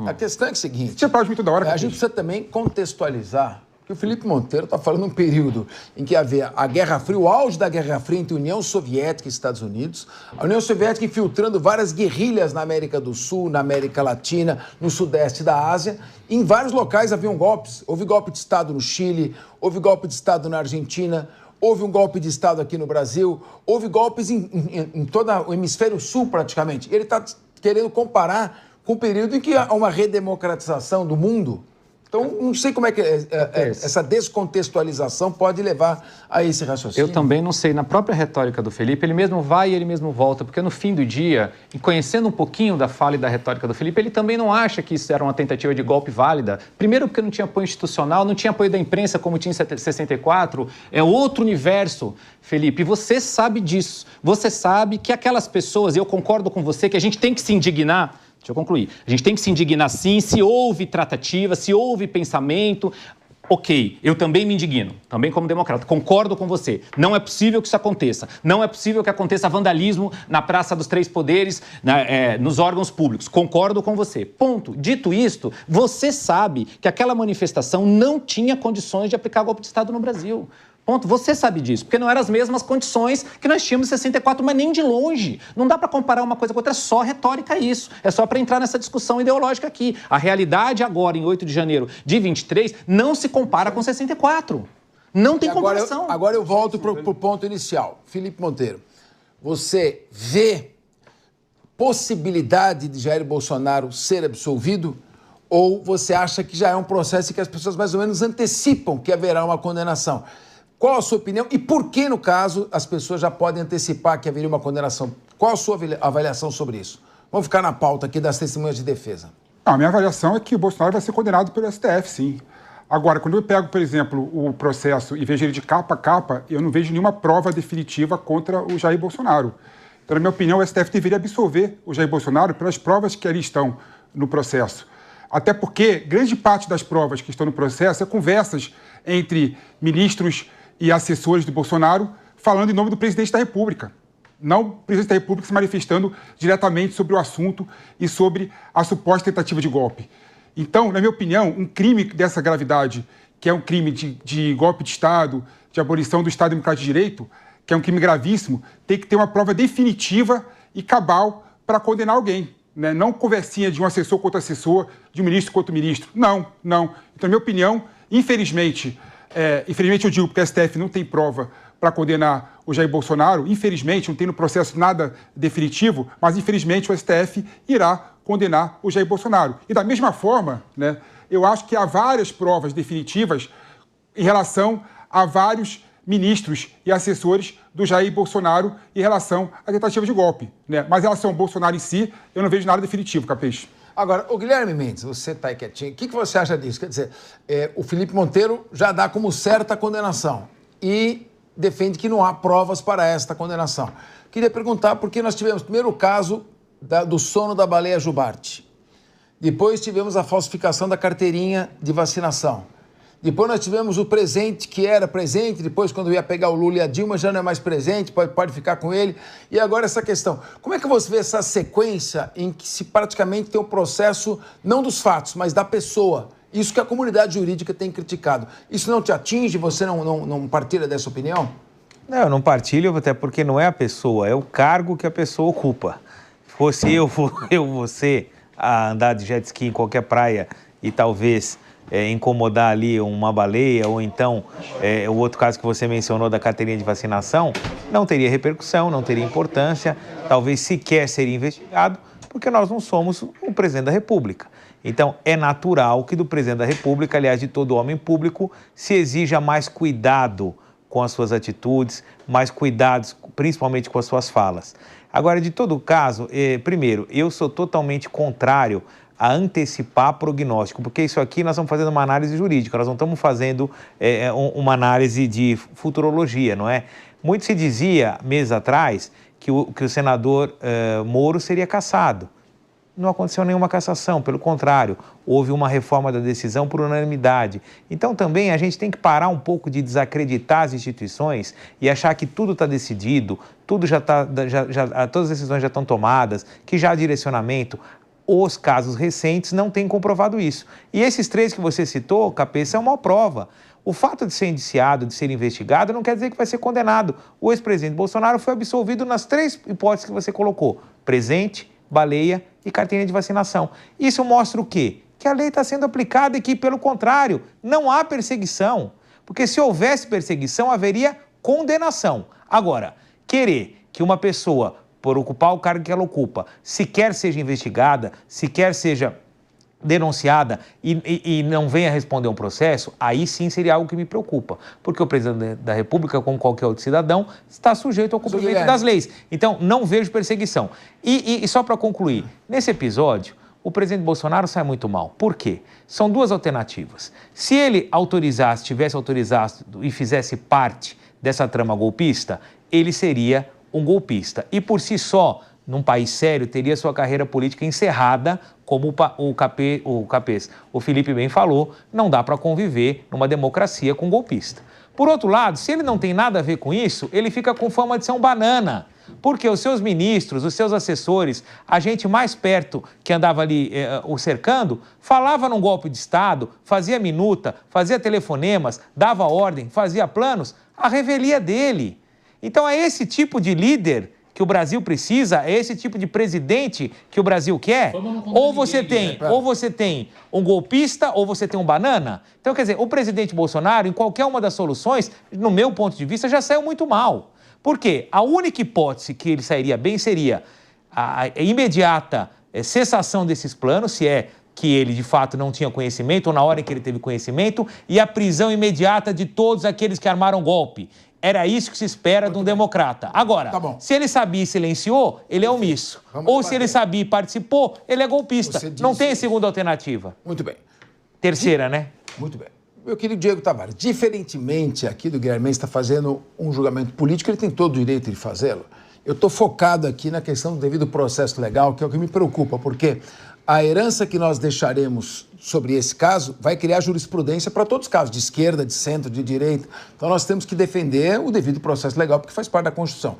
A questão é o seguinte... Você faz muito da hora. A gente precisa também contextualizar que o Felipe Monteiro está falando um período em que havia a Guerra Fria, o auge da Guerra Fria entre União Soviética e Estados Unidos, a União Soviética infiltrando várias guerrilhas na América do Sul, na América Latina, no sudeste da Ásia. Em vários locais haviam golpes. Houve golpe de Estado no Chile, houve golpe de Estado na Argentina, houve um golpe de Estado aqui no Brasil, houve golpes em todo o hemisfério sul praticamente. Ele está querendo comparar com o período em que há uma redemocratização do mundo. Então, não sei como é que essa descontextualização pode levar a esse raciocínio. Eu também não sei. Na própria retórica do Felipe, ele mesmo vai e ele mesmo volta, porque no fim do dia, e conhecendo um pouquinho da fala e da retórica do Felipe, ele também não acha que isso era uma tentativa de golpe válida. Primeiro porque não tinha apoio institucional, não tinha apoio da imprensa como tinha em 64. É outro universo, Felipe. E você sabe disso. Você sabe que aquelas pessoas, e eu concordo com você, que a gente tem que se indignar. Deixa eu concluir. A gente tem que se indignar sim, se houve tratativa, se houve pensamento. Ok, eu também me indigno, também como democrata, concordo com você. Não é possível que isso aconteça. Não é possível que aconteça vandalismo na Praça dos Três Poderes, nos órgãos públicos. Concordo com você. Ponto. Dito isto, você sabe que aquela manifestação não tinha condições de aplicar golpe de Estado no Brasil. Ponto. Você sabe disso, porque não eram as mesmas condições que nós tínhamos em 64, mas nem de longe. Não dá para comparar uma coisa com outra, é só retórica isso. É só para entrar nessa discussão ideológica aqui. A realidade agora, em 8 de janeiro de 23, não se compara com 64. Não tem comparação. Agora eu volto para o ponto inicial. Felipe Monteiro, você vê possibilidade de Jair Bolsonaro ser absolvido? Ou você acha que já é um processo em que as pessoas mais ou menos antecipam que haverá uma condenação? Qual a sua opinião e por que, no caso, as pessoas já podem antecipar que haveria uma condenação? Qual a sua avaliação sobre isso? Vamos ficar na pauta aqui das testemunhas de defesa. A minha avaliação é que o Bolsonaro vai ser condenado pelo STF, sim. Agora, quando eu pego, por exemplo, o processo e vejo ele de capa a capa, eu não vejo nenhuma prova definitiva contra o Jair Bolsonaro. Então, na minha opinião, o STF deveria absolver o Jair Bolsonaro pelas provas que ali estão no processo. Até porque grande parte das provas que estão no processo é conversas entre ministros e assessores do Bolsonaro falando em nome do presidente da República. Não o presidente da República se manifestando diretamente sobre o assunto e sobre a suposta tentativa de golpe. Então, na minha opinião, um crime dessa gravidade, que é um crime de golpe de Estado, de abolição do Estado Democrático de Direito, que é um crime gravíssimo, tem que ter uma prova definitiva e cabal para condenar alguém. Né? Não conversinha de um assessor contra assessor, de um ministro contra ministro. Não. Então, na minha opinião, infelizmente eu digo porque a STF não tem prova para condenar o Jair Bolsonaro, infelizmente, não tem no processo nada definitivo, mas infelizmente o STF irá condenar o Jair Bolsonaro. E da mesma forma, né, eu acho que há várias provas definitivas em relação a vários ministros e assessores do Jair Bolsonaro em relação à tentativa de golpe. Né? Mas em relação ao Bolsonaro em si, eu não vejo nada definitivo, Capês. Agora, o Guilherme Mendes, você está aí quietinho, o que você acha disso? Quer dizer, o Felipe Monteiro já dá como certa a condenação e defende que não há provas para esta condenação. Queria perguntar, porque nós tivemos primeiro o caso do sono da baleia Jubarte, depois tivemos a falsificação da carteirinha de vacinação, depois nós tivemos o presente, que era presente, depois quando ia pegar o Lula e a Dilma já não é mais presente, pode ficar com ele. E agora essa questão. Como é que você vê essa sequência em que se praticamente tem o processo, não dos fatos, mas da pessoa? Isso que a comunidade jurídica tem criticado. Isso não te atinge? Você não partilha dessa opinião? Não, eu não partilho, até porque não é a pessoa, é o cargo que a pessoa ocupa. Fosse você a andar de jet ski em qualquer praia e talvez incomodar ali uma baleia, ou então o outro caso que você mencionou da carteirinha de vacinação, não teria repercussão, não teria importância, talvez sequer seria investigado, porque nós não somos o presidente da República. Então, é natural que do presidente da República, aliás, de todo homem público, se exija mais cuidado com as suas atitudes, mais cuidados, principalmente com as suas falas. Agora, de todo caso, primeiro, eu sou totalmente contrário a antecipar prognóstico, porque isso aqui nós estamos fazendo uma análise jurídica, nós não estamos fazendo uma análise de futurologia, não é? Muito se dizia, meses atrás, que o senador Moro seria cassado. Não aconteceu nenhuma cassação, pelo contrário, houve uma reforma da decisão por unanimidade. Então também a gente tem que parar um pouco de desacreditar as instituições e achar que tudo está decidido, todas as decisões já estão tomadas, que já há direcionamento. Os casos recentes não têm comprovado isso. E esses 3 que você citou, Cabeça, é uma prova. O fato de ser indiciado, de ser investigado, não quer dizer que vai ser condenado. O ex-presidente Bolsonaro foi absolvido nas 3 hipóteses que você colocou: presente, baleia e carteirinha de vacinação. Isso mostra o quê? Que a lei está sendo aplicada e que, pelo contrário, não há perseguição. Porque se houvesse perseguição, haveria condenação. Agora, querer que uma pessoa, por ocupar o cargo que ela ocupa, sequer seja investigada, sequer seja denunciada e não venha responder um processo, aí sim seria algo que me preocupa. Porque o presidente da República, como qualquer outro cidadão, está sujeito ao cumprimento das leis. Então, não vejo perseguição. E só para concluir, nesse episódio, o presidente Bolsonaro sai muito mal. Por quê? São 2 alternativas. Se ele autorizasse, tivesse autorizado e fizesse parte dessa trama golpista, ele seria um golpista. E por si só, num país sério, teria sua carreira política encerrada, como o Felipe bem falou, não dá para conviver numa democracia com golpista. Por outro lado, se ele não tem nada a ver com isso, ele fica com fama de ser um banana. Porque os seus ministros, os seus assessores, a gente mais perto que andava ali o cercando, falava num golpe de Estado, fazia minuta, fazia telefonemas, dava ordem, fazia planos, a revelia dele. Então é esse tipo de líder que o Brasil precisa, é esse tipo de presidente que o Brasil quer? Ou você tem um golpista ou você tem um banana? Então, quer dizer, o presidente Bolsonaro, em qualquer uma das soluções, no meu ponto de vista, já saiu muito mal. Por quê? A única hipótese que ele sairia bem seria a imediata cessação desses planos, se é que ele de fato não tinha conhecimento ou na hora em que ele teve conhecimento, e a prisão imediata de todos aqueles que armaram golpe. Era isso que se espera de um democrata. Agora, se ele sabia e silenciou, ele é omisso. Ou se ele sabia e participou, ele é golpista. Não tem segunda alternativa. Muito bem. Terceira, né? Muito bem. Meu querido Diego Tavares, diferentemente aqui do Guilherme está fazendo um julgamento político, ele tem todo o direito de fazê-lo. Eu estou focado aqui na questão do devido processo legal, que é o que me preocupa, porque a herança que nós deixaremos sobre esse caso vai criar jurisprudência para todos os casos, de esquerda, de centro, de direita. Então nós temos que defender o devido processo legal, porque faz parte da Constituição.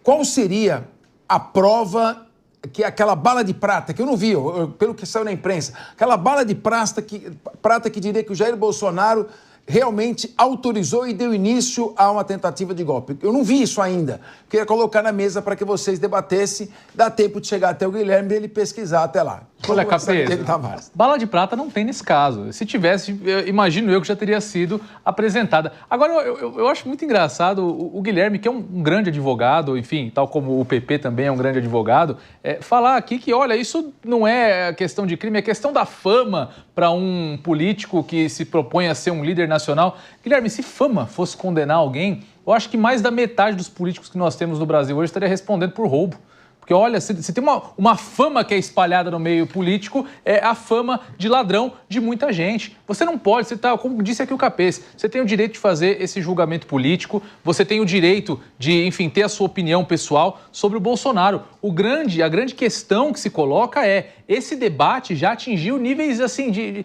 Qual seria a prova, que é aquela bala de prata, que eu não vi, pelo que saiu na imprensa, aquela bala de prata que diria que o Jair Bolsonaro realmente autorizou e deu início a uma tentativa de golpe. Eu não vi isso ainda. Queria colocar na mesa para que vocês debatessem. Dá tempo de chegar até o Guilherme e ele pesquisar até lá. Olha, Cabeça, bala de prata não tem nesse caso. Se tivesse, imagino eu que já teria sido apresentada. Agora, eu acho muito engraçado o Guilherme, que é um grande advogado, enfim, tal como o PP também é um grande advogado, falar aqui que, olha, isso não é questão de crime, é questão da fama para um político que se propõe a ser um líder nacional. Guilherme, se fama fosse condenar alguém, eu acho que mais da metade dos políticos que nós temos no Brasil hoje estaria respondendo por roubo. Porque, olha, se tem uma fama que é espalhada no meio político, é a fama de ladrão de muita gente. Você não pode, como disse aqui o Capês, você tem o direito de fazer esse julgamento político, você tem o direito de, enfim, ter a sua opinião pessoal sobre o Bolsonaro. A grande questão que se coloca é, esse debate já atingiu níveis, assim, de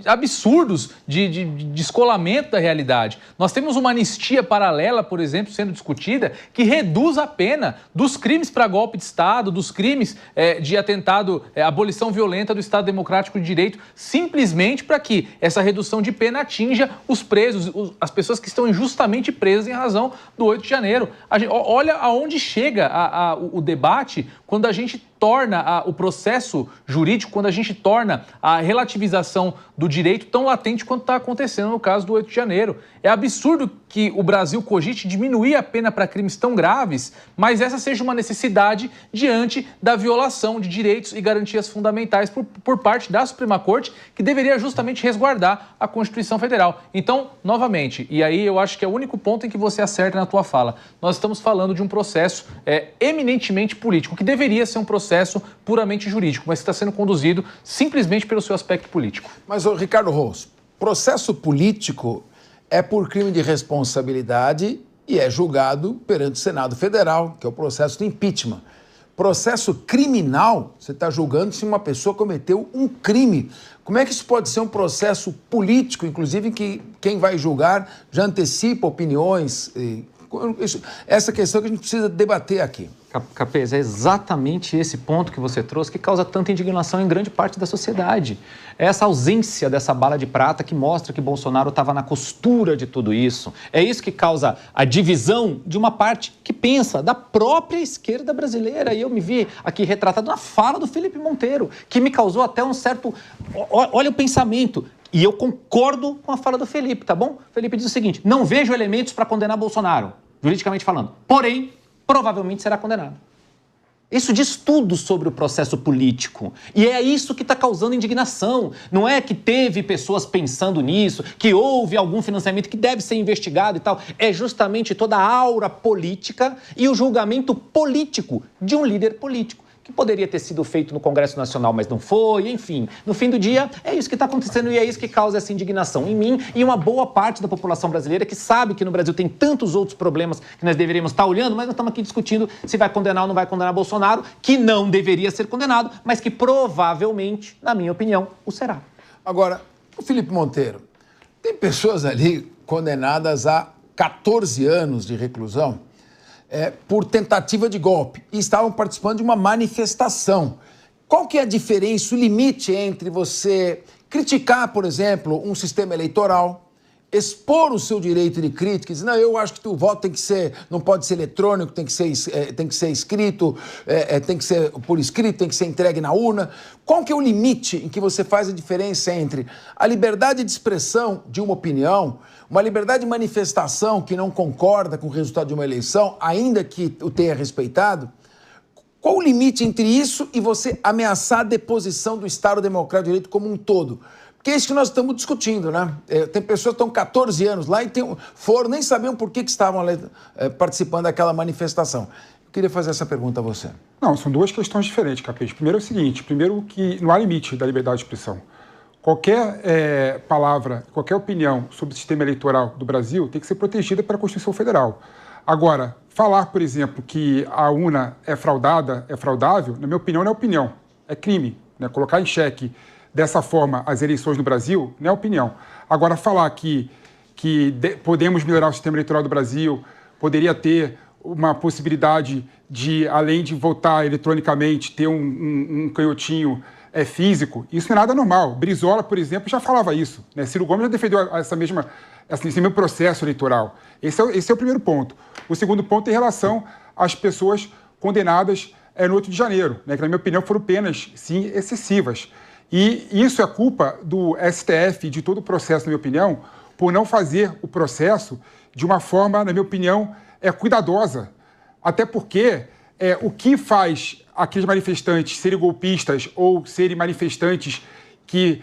absurdos de descolamento da realidade. Nós temos uma anistia paralela, por exemplo, sendo discutida, que reduz a pena dos crimes para golpe de Estado, dos crimes de atentado, abolição violenta do Estado Democrático de Direito, simplesmente para que essa redução de pena atinja os presos, as pessoas que estão injustamente presas em razão do 8 de janeiro. Olha aonde chega o debate quando a gente torna o processo jurídico, quando a gente torna a relativização do direito tão latente quanto está acontecendo no caso do 8 de janeiro. É absurdo que o Brasil cogite diminuir a pena para crimes tão graves, mas essa seja uma necessidade diante da violação de direitos e garantias fundamentais por parte da Suprema Corte, que deveria justamente resguardar a Constituição Federal. Então, novamente, e aí eu acho que é o único ponto em que você acerta na tua fala, nós estamos falando de um processo eminentemente político, que deveria ser um processo puramente jurídico, mas que está sendo conduzido simplesmente pelo seu aspecto político. Mas, Ricardo Rous, processo político é por crime de responsabilidade e é julgado perante o Senado Federal, que é o processo de impeachment. Processo criminal, você está julgando se uma pessoa cometeu um crime. Como é que isso pode ser um processo político, inclusive, em que quem vai julgar já antecipa opiniões Essa questão que a gente precisa debater aqui. Capês, é exatamente esse ponto que você trouxe que causa tanta indignação em grande parte da sociedade. É essa ausência dessa bala de prata que mostra que Bolsonaro estava na costura de tudo isso. É isso que causa a divisão de uma parte que pensa da própria esquerda brasileira. E eu me vi aqui retratado na fala do Felipe Monteiro, que me causou até um certo... Olha o pensamento. E eu concordo com a fala do Felipe, tá bom? O Felipe diz o seguinte: não vejo elementos para condenar Bolsonaro, juridicamente falando. Porém, provavelmente será condenado. Isso diz tudo sobre o processo político. E é isso que está causando indignação. Não é que teve pessoas pensando nisso, que houve algum financiamento que deve ser investigado e tal. É justamente toda a aura política e o julgamento político de um líder político, que poderia ter sido feito no Congresso Nacional, mas não foi, enfim. No fim do dia, é isso que está acontecendo e é isso que causa essa indignação em mim e uma boa parte da população brasileira que sabe que no Brasil tem tantos outros problemas que nós deveríamos estar olhando, mas nós estamos aqui discutindo se vai condenar ou não vai condenar Bolsonaro, que não deveria ser condenado, mas que provavelmente, na minha opinião, o será. Agora, o Felipe Monteiro, tem pessoas ali condenadas a 14 anos de reclusão por tentativa de golpe e estavam participando de uma manifestação. Qual que é a diferença, o limite entre você criticar, por exemplo, um sistema eleitoral, expor o seu direito de crítica, dizer, não, eu acho que o voto tem que ser, não pode ser eletrônico, tem que ser escrito, tem que ser por escrito, tem que ser entregue na urna. Qual que é o limite em que você faz a diferença entre a liberdade de expressão de uma opinião, uma liberdade de manifestação que não concorda com o resultado de uma eleição, ainda que o tenha respeitado? Qual o limite entre isso e você ameaçar a deposição do Estado Democrático de Direito como um todo? Porque é isso que nós estamos discutindo, né? Tem pessoas que estão 14 anos lá e foram, nem sabiam por que estavam ali, participando daquela manifestação. Eu queria fazer essa pergunta a você. Não, são duas questões diferentes, Capês. Primeiro é o seguinte, que não há limite da liberdade de expressão. Qualquer palavra, qualquer opinião sobre o sistema eleitoral do Brasil tem que ser protegida pela Constituição Federal. Agora, falar, por exemplo, que a urna é fraudada, é fraudável, na minha opinião, não é opinião, é crime. Né? Colocar em xeque dessa forma as eleições no Brasil não é opinião. Agora, falar que podemos melhorar o sistema eleitoral do Brasil, poderia ter uma possibilidade de, além de votar eletronicamente, ter um canhotinho físico, isso não é nada normal. Brizola, por exemplo, já falava isso. Né? Ciro Gomes já defendeu esse mesmo processo eleitoral. Esse é o primeiro ponto. O segundo ponto é em relação às pessoas condenadas no 8 de janeiro, né? Que, na minha opinião, foram penas, sim, excessivas. E isso é culpa do STF e de todo o processo, na minha opinião, por não fazer o processo de uma forma, na minha opinião, cuidadosa. Até porque o que faz aqueles manifestantes serem golpistas ou serem manifestantes que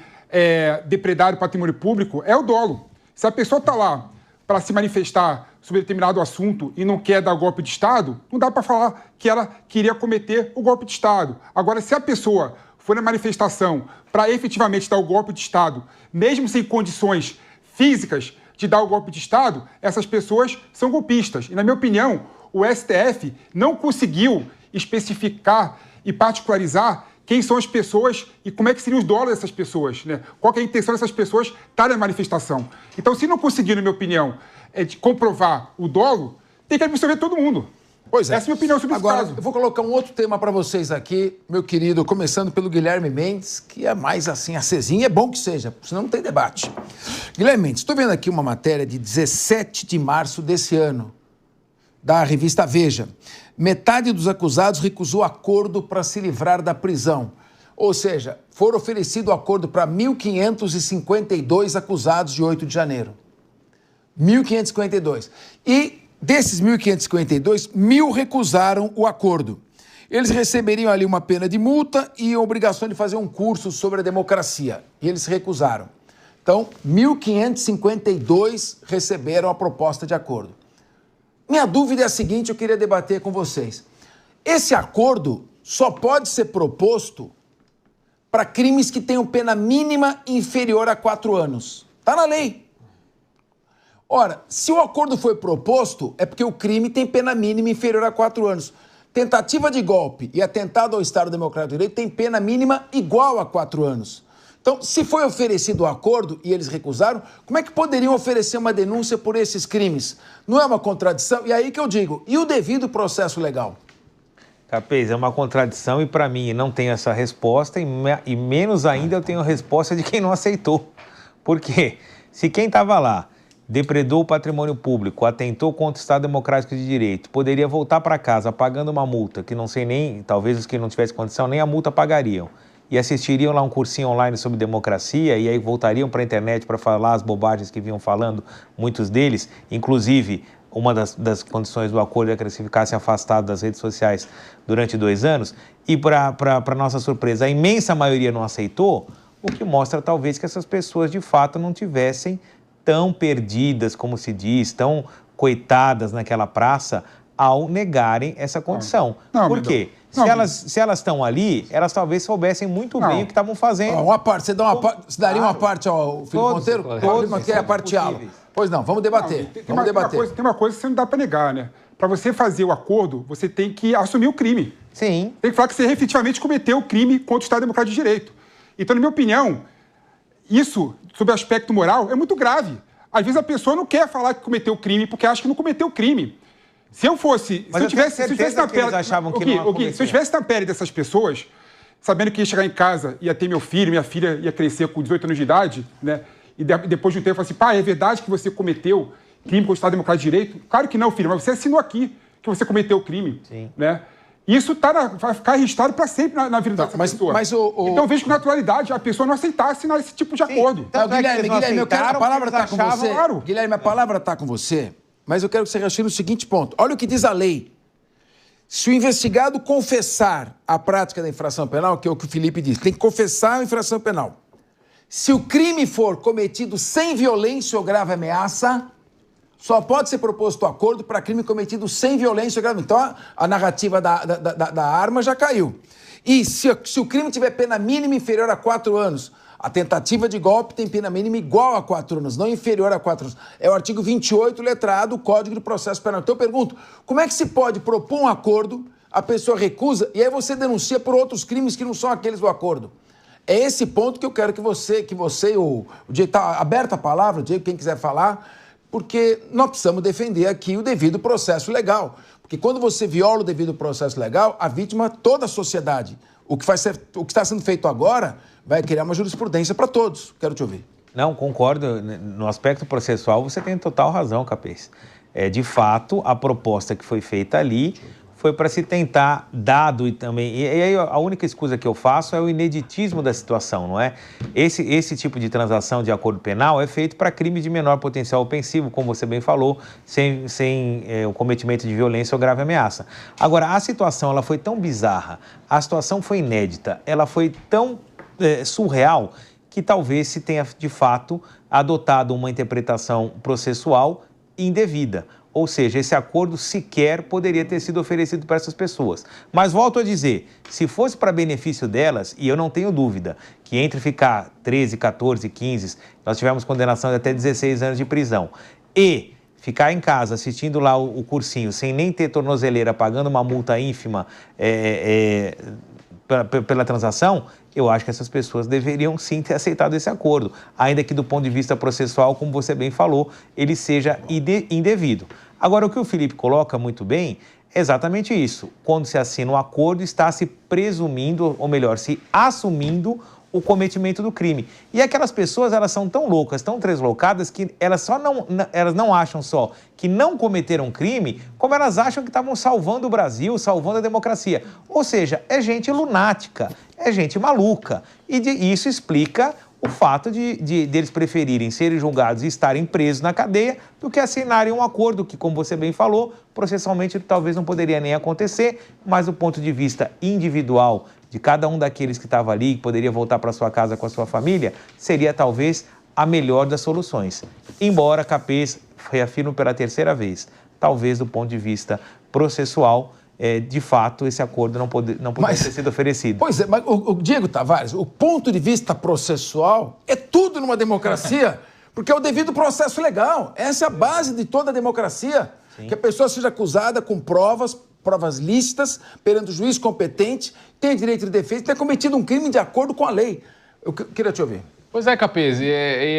depredaram o patrimônio público é o dolo. Se a pessoa está lá para se manifestar sobre determinado assunto e não quer dar golpe de Estado, não dá para falar que ela queria cometer o golpe de Estado. Agora, se a pessoa for na manifestação para efetivamente dar o golpe de Estado, mesmo sem condições físicas de dar o golpe de Estado, essas pessoas são golpistas. E, na minha opinião, o STF não conseguiu especificar e particularizar quem são as pessoas e como é que seriam os dólares dessas pessoas, né? Qual que é a intenção dessas pessoas estarem na manifestação. Então, se não conseguir, na minha opinião, de comprovar o dolo, tem que absolver todo mundo. Pois é. Essa é a minha opinião sobre esse caso. Agora, eu vou colocar um outro tema para vocês aqui, meu querido, começando pelo Guilherme Mendes, que é mais assim, acesinho, é bom que seja, senão não tem debate. Guilherme Mendes, estou vendo aqui uma matéria de 17 de março desse ano, da revista Veja. Metade dos acusados recusou acordo para se livrar da prisão. Ou seja, foram oferecido acordo para 1.552 acusados de 8 de janeiro. 1.552. E desses 1.552, 1.000 recusaram o acordo. Eles receberiam ali uma pena de multa e a obrigação de fazer um curso sobre a democracia. E eles recusaram. Então, 1.552 receberam a proposta de acordo. Minha dúvida é a seguinte, eu queria debater com vocês. Esse acordo só pode ser proposto para crimes que tenham pena mínima inferior a 4 anos. Está na lei. Ora, se o acordo foi proposto, é porque o crime tem pena mínima inferior a 4 anos. Tentativa de golpe e atentado ao Estado Democrático de Direito tem pena mínima igual a 4 anos. Então, se foi oferecido o acordo e eles recusaram, como é que poderiam oferecer uma denúncia por esses crimes? Não é uma contradição? E aí que eu digo, e o devido processo legal? Capês, é uma contradição e para mim não tenho essa resposta e menos ainda eu tenho a resposta de quem não aceitou. Por quê? Se quem estava lá depredou o patrimônio público, atentou contra o Estado Democrático de Direito, poderia voltar para casa pagando uma multa, que não sei nem, talvez os que não tivessem condição, nem a multa pagariam, e assistiriam lá um cursinho online sobre democracia, e aí voltariam para a internet para falar as bobagens que vinham falando, muitos deles, inclusive uma das condições do acordo é que eles ficassem afastados das redes sociais durante 2 anos, e para nossa surpresa, a imensa maioria não aceitou, o que mostra talvez que essas pessoas de fato não tivessem tão perdidas, como se diz, tão coitadas naquela praça ao negarem essa condição. Por quê? Se elas estão ali, elas talvez soubessem muito bem o que estavam fazendo. Uma parte, você daria uma parte ao Felipe Monteiro? Todos quer parteá-lo. Pois não, vamos debater. Tem uma coisa que você não dá para negar, né? Para você fazer o acordo, você tem que assumir o crime. Sim. Tem que falar que você efetivamente cometeu o crime contra o Estado Democrático de Direito. Então, na minha opinião, isso, sob o aspecto moral, é muito grave. Às vezes a pessoa não quer falar que cometeu o crime porque acha que não cometeu o crime. Se eu fosse... Mas se eu tivesse na pele, se eu estivesse na pele dessas pessoas, sabendo que ia chegar em casa, ia ter meu filho, minha filha ia crescer com 18 anos de idade, né? E depois de um tempo, eu falo assim, pai, é verdade que você cometeu crime contra o Estado Democrático de Direito? Claro que não, filho, mas você assinou aqui que você cometeu o crime. Sim. Né? Isso vai ficar registrado para sempre na vida dessa pessoa. Então eu vejo com naturalidade a pessoa não aceitar assinar esse tipo de acordo. Guilherme, eu quero, a palavra está com você. Claro. Guilherme, a palavra está com você, mas eu quero que você raciocine o seguinte ponto. Olha o que diz a lei. Se o investigado confessar a prática da infração penal, que é o que o Felipe disse, tem que confessar a infração penal. Se o crime for cometido sem violência ou grave ameaça, só pode ser proposto acordo para crime cometido sem violência ou grave. Então, a narrativa da arma já caiu. E se o crime tiver pena mínima inferior a 4 anos, a tentativa de golpe tem pena mínima igual a 4 anos, não inferior a 4 anos. É o artigo 28, letra A do Código de Processo Penal. Então eu pergunto, como é que se pode propor um acordo, a pessoa recusa, e aí você denuncia por outros crimes que não são aqueles do acordo? É esse ponto que eu quero que você o Diego, está aberta a palavra, o Diego, quem quiser falar, porque nós precisamos defender aqui o devido processo legal. Porque quando você viola o devido processo legal, a vítima, toda a sociedade. O que está sendo feito agora vai criar uma jurisprudência para todos. Quero te ouvir. Não, concordo. No aspecto processual, você tem total razão, Capês. De fato, a proposta que foi feita ali foi para se tentar, dado e também... E aí a única escusa que eu faço é o ineditismo da situação, não é? Esse tipo de transação de acordo penal é feito para crime de menor potencial ofensivo, como você bem falou, sem o cometimento de violência ou grave ameaça. Agora, a situação ela foi tão bizarra, a situação foi inédita, ela foi tão surreal que talvez se tenha, de fato, adotado uma interpretação processual indevida. Ou seja, esse acordo sequer poderia ter sido oferecido para essas pessoas. Mas volto a dizer, se fosse para benefício delas, e eu não tenho dúvida que entre ficar 13, 14, 15, nós tivemos condenação de até 16 anos de prisão, e ficar em casa assistindo lá o cursinho sem nem ter tornozeleira, pagando uma multa ínfima pela transação, eu acho que essas pessoas deveriam sim ter aceitado esse acordo, ainda que do ponto de vista processual, como você bem falou, ele seja indevido. Agora, o que o Felipe coloca muito bem é exatamente isso. Quando se assina um acordo, está se presumindo, ou melhor, se assumindo o cometimento do crime. E aquelas pessoas, elas são tão loucas, tão deslocadas, que elas não acham só que não cometeram crime, como elas acham que estavam salvando o Brasil, salvando a democracia. Ou seja, é gente lunática, é gente maluca. E isso explica o fato de eles preferirem serem julgados e estarem presos na cadeia do que assinarem um acordo que, como você bem falou, processualmente talvez não poderia nem acontecer, mas do ponto de vista individual de cada um daqueles que estava ali, que poderia voltar para sua casa com a sua família, seria talvez a melhor das soluções. Embora, Capês, reafirmo pela terceira vez, talvez do ponto de vista processual, de fato, esse acordo não poderia ter sido oferecido. Pois é, mas o Diego Tavares, o ponto de vista processual é tudo numa democracia, porque é o devido processo legal. Essa é a base de toda a democracia. Sim. Que a pessoa seja acusada com provas lícitas, perante o juiz competente, tenha direito de defesa, tenha cometido um crime de acordo com a lei. Eu queria te ouvir. Pois é, Capês, e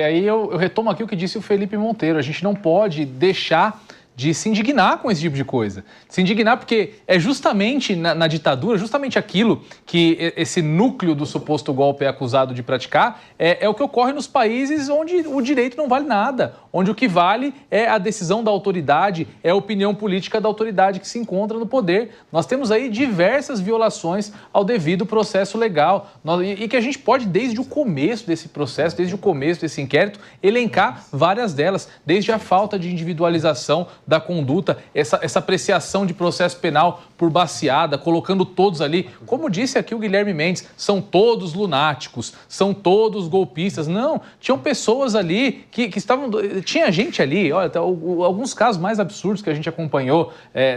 aí eu retomo aqui o que disse o Felipe Monteiro. A gente não pode deixar de se indignar com esse tipo de coisa. Se indignar porque é justamente na ditadura, justamente aquilo que esse núcleo do suposto golpe é acusado de praticar, é o que ocorre nos países onde o direito não vale nada, onde o que vale é a decisão da autoridade, é a opinião política da autoridade que se encontra no poder. Nós temos aí diversas violações ao devido processo legal e que a gente pode, desde o começo desse processo, desde o começo desse inquérito, elencar várias delas, desde a falta de individualização da conduta, essa apreciação de processo penal por baseada, colocando todos ali. Como disse aqui o Guilherme Mendes, são todos lunáticos, são todos golpistas. Não, tinham pessoas ali que estavam... Tinha gente ali, olha, alguns casos mais absurdos que a gente acompanhou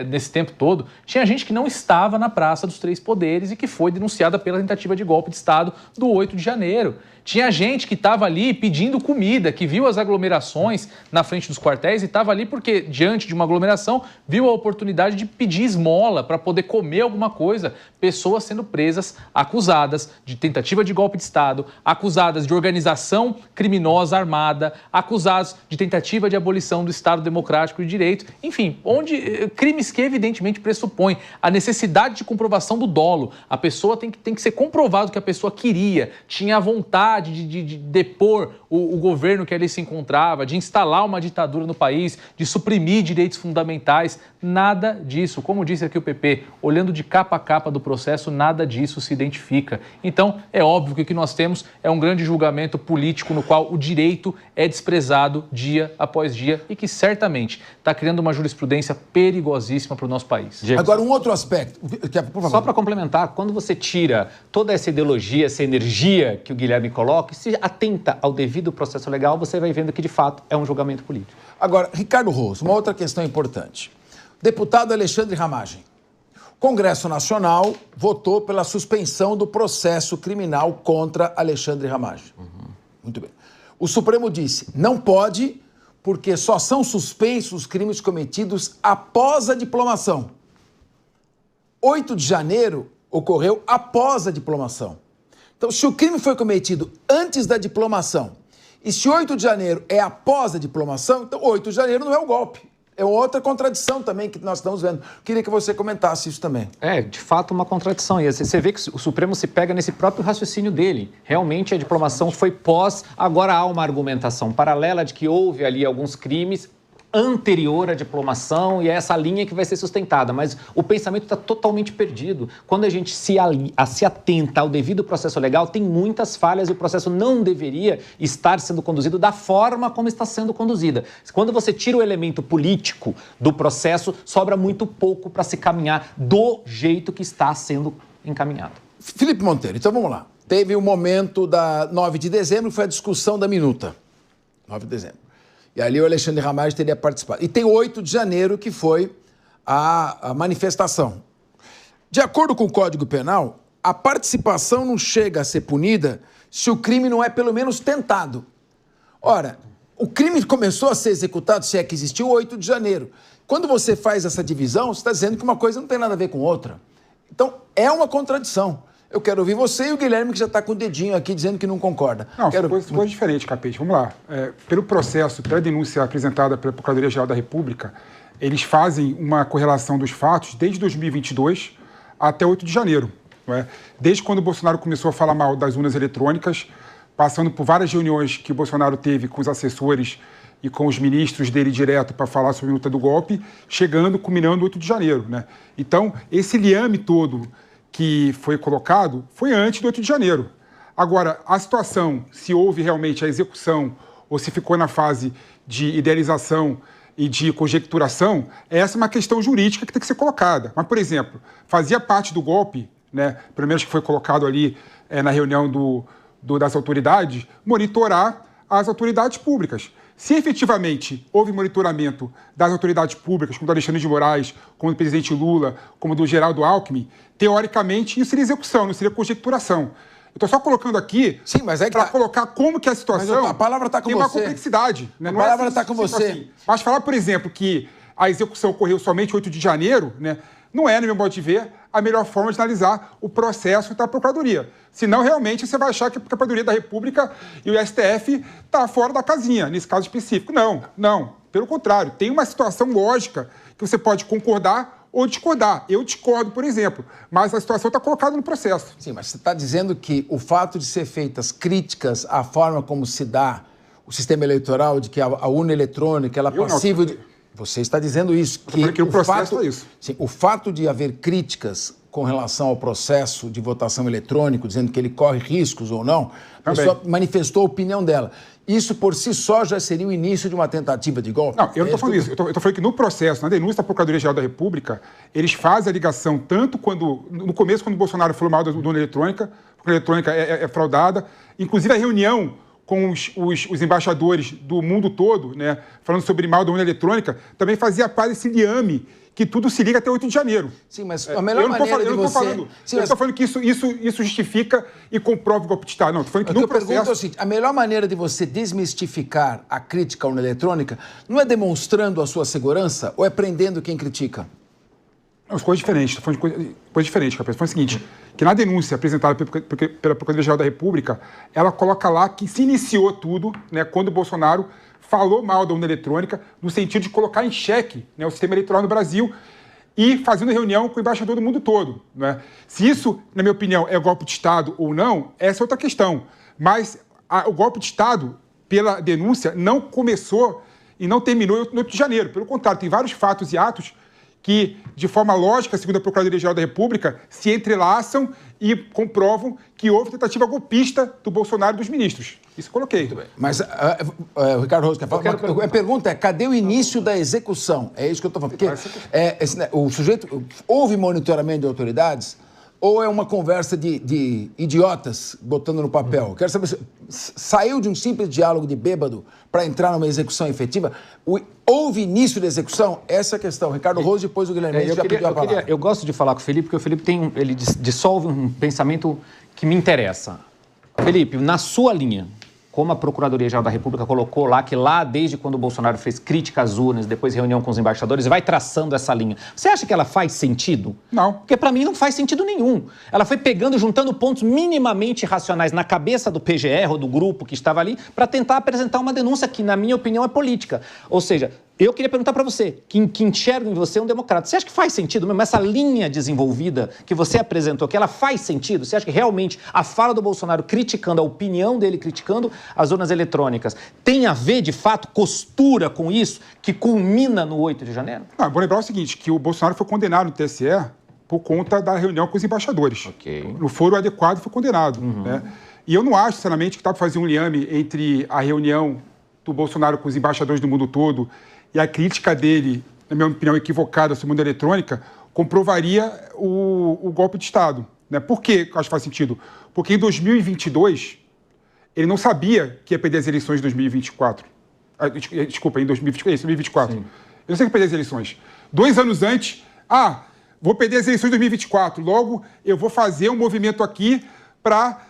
nesse tempo todo, tinha gente que não estava na Praça dos Três Poderes e que foi denunciada pela tentativa de golpe de Estado do 8 de janeiro. Tinha gente que estava ali pedindo comida, que viu as aglomerações na frente dos quartéis e estava ali porque, diante de uma aglomeração, viu a oportunidade de pedir esmola para poder comer alguma coisa. Pessoas sendo presas, acusadas de tentativa de golpe de Estado, acusadas de organização criminosa armada, acusadas de tentativa de abolição do Estado Democrático de Direito. Enfim, crimes que evidentemente pressupõem a necessidade de comprovação do dolo. A pessoa tem que ser comprovado que a pessoa queria, tinha a vontade de depor o governo que ali se encontrava, de instalar uma ditadura no país, de suprimir direitos fundamentais. Nada disso. Como disse aqui o PP, olhando de capa a capa do processo, nada disso se identifica. Então, é óbvio que o que nós temos é um grande julgamento político no qual o direito é desprezado dia após dia e que certamente está criando uma jurisprudência perigosíssima para o nosso país. Agora, um outro aspecto. Por favor. Só para complementar, quando você tira toda essa ideologia, essa energia que o Guilherme coloca e se atenta ao devido processo legal, você vai vendo que, de fato, é um julgamento político. Agora, Ricardo Rosso, uma outra questão importante. Deputado Alexandre Ramagem. O Congresso Nacional votou pela suspensão do processo criminal contra Alexandre Ramagem. Muito bem. O Supremo disse, não pode, porque só são suspensos os crimes cometidos após a diplomação. 8 de janeiro ocorreu após a diplomação. Então, se o crime foi cometido antes da diplomação e se 8 de janeiro é após a diplomação, então 8 de janeiro não é o golpe. É outra contradição também que nós estamos vendo. Queria que você comentasse isso também. É, de fato, uma contradição. E você vê que o Supremo se pega nesse próprio raciocínio dele. Realmente, a diplomação foi pós. Agora há uma argumentação paralela de que houve ali alguns crimes anterior à diplomação e é essa linha que vai ser sustentada, mas o pensamento está totalmente perdido. Quando a gente se atenta ao devido processo legal, tem muitas falhas e o processo não deveria estar sendo conduzido da forma como está sendo conduzida. Quando você tira o elemento político do processo, sobra muito pouco para se caminhar do jeito que está sendo encaminhado. Felipe Monteiro, então vamos lá. Teve o momento da 9 de dezembro, que foi a discussão da minuta. 9 de dezembro. E ali o Alexandre Ramagem teria participado. E tem 8 de janeiro, que foi a manifestação. De acordo com o Código Penal, a participação não chega a ser punida se o crime não é pelo menos tentado. Ora, o crime começou a ser executado, se é que existiu, 8 de janeiro. Quando você faz essa divisão, você está dizendo que uma coisa não tem nada a ver com outra. Então, é uma contradição. Eu quero ouvir você e o Guilherme, que já está com o dedinho aqui dizendo que não concorda. Não, são coisas diferentes, Capete. Vamos lá. Pelo processo, pela denúncia apresentada pela Procuradoria-Geral da República, eles fazem uma correlação dos fatos desde 2022 até 8 de janeiro. Não é? Desde quando o Bolsonaro começou a falar mal das urnas eletrônicas, passando por várias reuniões que o Bolsonaro teve com os assessores e com os ministros dele direto para falar sobre a luta do golpe, chegando, culminando 8 de janeiro. Né? Então, esse liame todo que foi colocado foi antes do 8 de janeiro. Agora, a situação, se houve realmente a execução ou se ficou na fase de idealização e de conjecturação, essa é uma questão jurídica que tem que ser colocada. Mas, por exemplo, fazia parte do golpe, né, pelo menos que foi colocado ali na reunião das autoridades, monitorar as autoridades públicas. Se efetivamente houve monitoramento das autoridades públicas, como do Alexandre de Moraes, como do presidente Lula, como do Geraldo Alckmin, teoricamente isso seria execução, não seria conjecturação. Eu estou só colocando aqui para colocar como que a situação a palavra tá com tem você. uma complexidade. Né? A palavra está com você. Assim. Mas falar, por exemplo, que a execução ocorreu somente 8 de janeiro, né? não é, no meu modo de ver, a melhor forma de analisar o processo da Procuradoria. Senão, realmente, você vai achar que a Procuradoria da República e o STF tá fora da casinha, nesse caso específico. Não. Pelo contrário, tem uma situação lógica que você pode concordar ou discordar. Eu discordo, por exemplo, mas a situação está colocada no processo. Sim, mas você está dizendo que o fato de ser feitas críticas à forma como se dá o sistema eleitoral, de que a urna eletrônica ela é passível de... Você está dizendo isso. Que o processo é isso. Sim, o fato de haver críticas com relação ao processo de votação eletrônico, dizendo que ele corre riscos ou não, a pessoa manifestou a opinião dela. Isso por si só já seria o início de uma tentativa de golpe? Não, eu não estou falando isso. Eu estou falando que no processo, na denúncia da Procuradoria-Geral da República, eles fazem a ligação tanto quando, no começo, quando o Bolsonaro falou mal da urna eletrônica, porque a eletrônica é fraudada, inclusive a reunião com os embaixadores do mundo todo, né, falando sobre mal da urna eletrônica, também fazia parte desse liame que tudo se liga até 8 de janeiro. Sim, mas a melhor maneira de você... Eu não estou falando que isso justifica e comprova o golpe de Estado. Não, estou falando que no processo... Eu pergunto é o seguinte, a melhor maneira de você desmistificar a crítica à urna eletrônica não é demonstrando a sua segurança ou é prendendo quem critica? Não, coisas diferentes. Estou falando de coisa diferente, Capeta. Foi o seguinte, que na denúncia apresentada pela Procuradoria-Geral da República, ela coloca lá que se iniciou tudo, né, quando o Bolsonaro falou mal da urna eletrônica, no sentido de colocar em xeque, né, o sistema eleitoral no Brasil e fazendo reunião com o embaixador do mundo todo. Né? Se isso, na minha opinião, é golpe de Estado ou não, essa é outra questão. Mas o golpe de Estado, pela denúncia, não começou e não terminou no 8 de janeiro. Pelo contrário, tem vários fatos e atos que, de forma lógica, segundo a Procuradoria-Geral da República, se entrelaçam e comprovam que houve tentativa golpista do Bolsonaro e dos ministros. Isso eu coloquei. Muito bem. Mas, o Ricardo Rosa quer falar? A pergunta é, cadê o início da execução? É isso que eu estou falando. Porque o sujeito, houve monitoramento de autoridades ou é uma conversa de idiotas botando no papel? Eu quero saber se saiu de um simples diálogo de bêbado para entrar numa execução efetiva? Houve início da execução? Essa é a questão. Ricardo Rosa, depois o Guilherme já pediu a palavra. Eu gosto de falar com o Felipe, porque o Felipe ele dissolve um pensamento que me interessa. Felipe, na sua linha, como a Procuradoria-Geral da República colocou lá, que lá, desde quando o Bolsonaro fez crítica às urnas, depois reunião com os embaixadores, vai traçando essa linha. Você acha que ela faz sentido? Não. Porque, para mim, não faz sentido nenhum. Ela foi pegando, juntando pontos minimamente racionais na cabeça do PGR ou do grupo que estava ali, para tentar apresentar uma denúncia que, na minha opinião, é política. Ou seja, eu queria perguntar para você, que enxerga em você um democrata, você acha que faz sentido mesmo essa linha desenvolvida que você apresentou, que ela faz sentido? Você acha que realmente a fala do Bolsonaro criticando, a opinião dele criticando as urnas eletrônicas, tem a ver, de fato, costura com isso, que culmina no 8 de janeiro? Não, vou lembrar o seguinte, que o Bolsonaro foi condenado no TSE por conta da reunião com os embaixadores. Okay. No foro adequado foi condenado. Né? E eu não acho, sinceramente, que dá para fazer um liame entre a reunião do Bolsonaro com os embaixadores do mundo todo e a crítica dele, na minha opinião, equivocada sobre a urna eletrônica, comprovaria o golpe de Estado. Né? Por que eu acho que faz sentido? Porque em 2022, ele não sabia que ia perder as eleições de 2024. Desculpa, em 2024. Sim. Eu não sei que ia perder as eleições. 2 anos antes, vou perder as eleições de 2024, logo eu vou fazer um movimento aqui para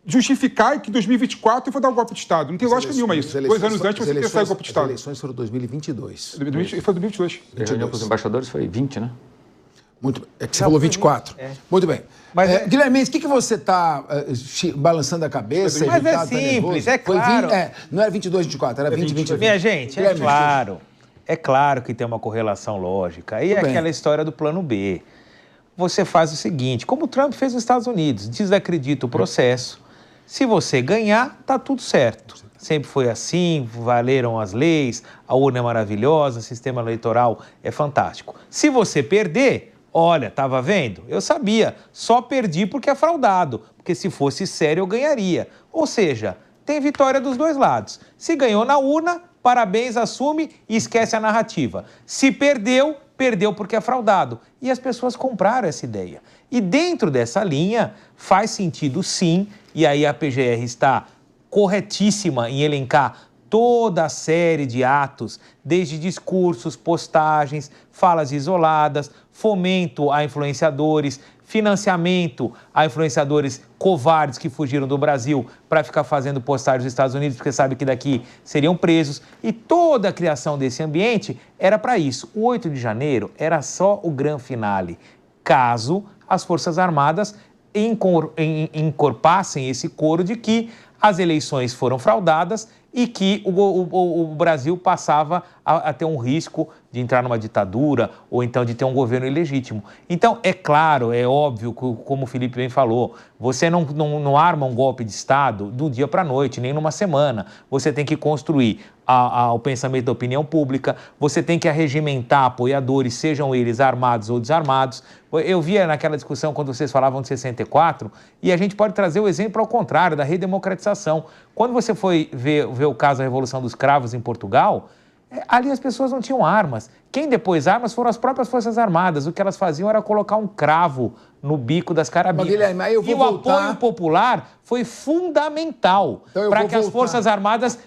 justificar que em 2024 eu vou dar um golpe de Estado. Não tem lógica nenhuma isso. 2 anos antes você pensar em golpe de Estado. As eleições foram 2022. Foi 2022. A reunião com os embaixadores foi 20, né? Muito bem. É que você falou 24. Muito bem. Mas, Guilherme, o que você está balançando a cabeça? Mas é simples, é claro. Não era 22, 24, era 20, 22. Minha gente, é claro que tem uma correlação lógica. E é aquela história do plano B. Você faz o seguinte, como o Trump fez nos Estados Unidos, desacredita o processo. Se você ganhar, tá tudo certo. Sempre foi assim, valeram as leis, a urna é maravilhosa, o sistema eleitoral é fantástico. Se você perder, olha, estava vendo? Eu sabia, só perdi porque é fraudado, porque se fosse sério eu ganharia. Ou seja, tem vitória dos dois lados. Se ganhou na urna, parabéns, assume e esquece a narrativa. Se perdeu, perdeu porque é fraudado. E as pessoas compraram essa ideia. E dentro dessa linha, faz sentido sim, e aí a PGR está corretíssima em elencar toda a série de atos, desde discursos, postagens, falas isoladas, fomento a influenciadores, financiamento a influenciadores covardes que fugiram do Brasil para ficar fazendo postagens nos Estados Unidos, porque sabe que daqui seriam presos. E toda a criação desse ambiente era para isso. O 8 de janeiro era só o grande finale, caso as Forças Armadas encorpassem esse coro de que as eleições foram fraudadas e que o Brasil passava a ter um risco de entrar numa ditadura ou então de ter um governo ilegítimo. Então, é claro, é óbvio, como o Felipe bem falou, você não arma um golpe de Estado do dia para a noite, nem numa semana. Você tem que construir o pensamento da opinião pública, você tem que arregimentar apoiadores, sejam eles armados ou desarmados. Eu via naquela discussão quando vocês falavam de 64, e a gente pode trazer o exemplo ao contrário, da redemocratização. Quando você foi ver o caso da Revolução dos Cravos em Portugal, ali as pessoas não tinham armas. Quem depôs armas foram as próprias Forças Armadas. O que elas faziam era colocar um cravo no bico das carabinas. E o apoio popular foi fundamental para que as Forças Armadas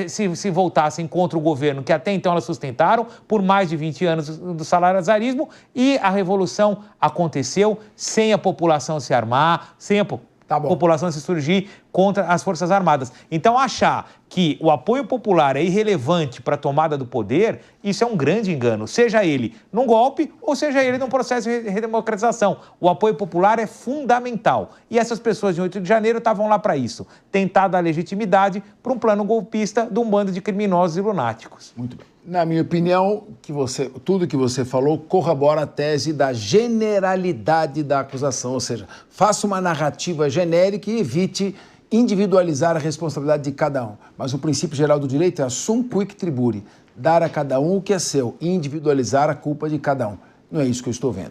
se voltassem contra o governo, que até então elas sustentaram por mais de 20 anos do salarazarismo, e a Revolução aconteceu sem a população se armar, sem a população se surgir contra as Forças Armadas. Então, achar que o apoio popular é irrelevante para a tomada do poder, isso é um grande engano, seja ele num golpe ou seja ele num processo de redemocratização. O apoio popular é fundamental. E essas pessoas de 8 de janeiro estavam lá para isso, tentar dar legitimidade para um plano golpista de um bando de criminosos e lunáticos. Muito bem. Na minha opinião, tudo que você falou corrobora a tese da generalidade da acusação, ou seja, faça uma narrativa genérica e evite individualizar a responsabilidade de cada um. Mas o princípio geral do direito é sum quic triburi, dar a cada um o que é seu e individualizar a culpa de cada um. Não é isso que eu estou vendo.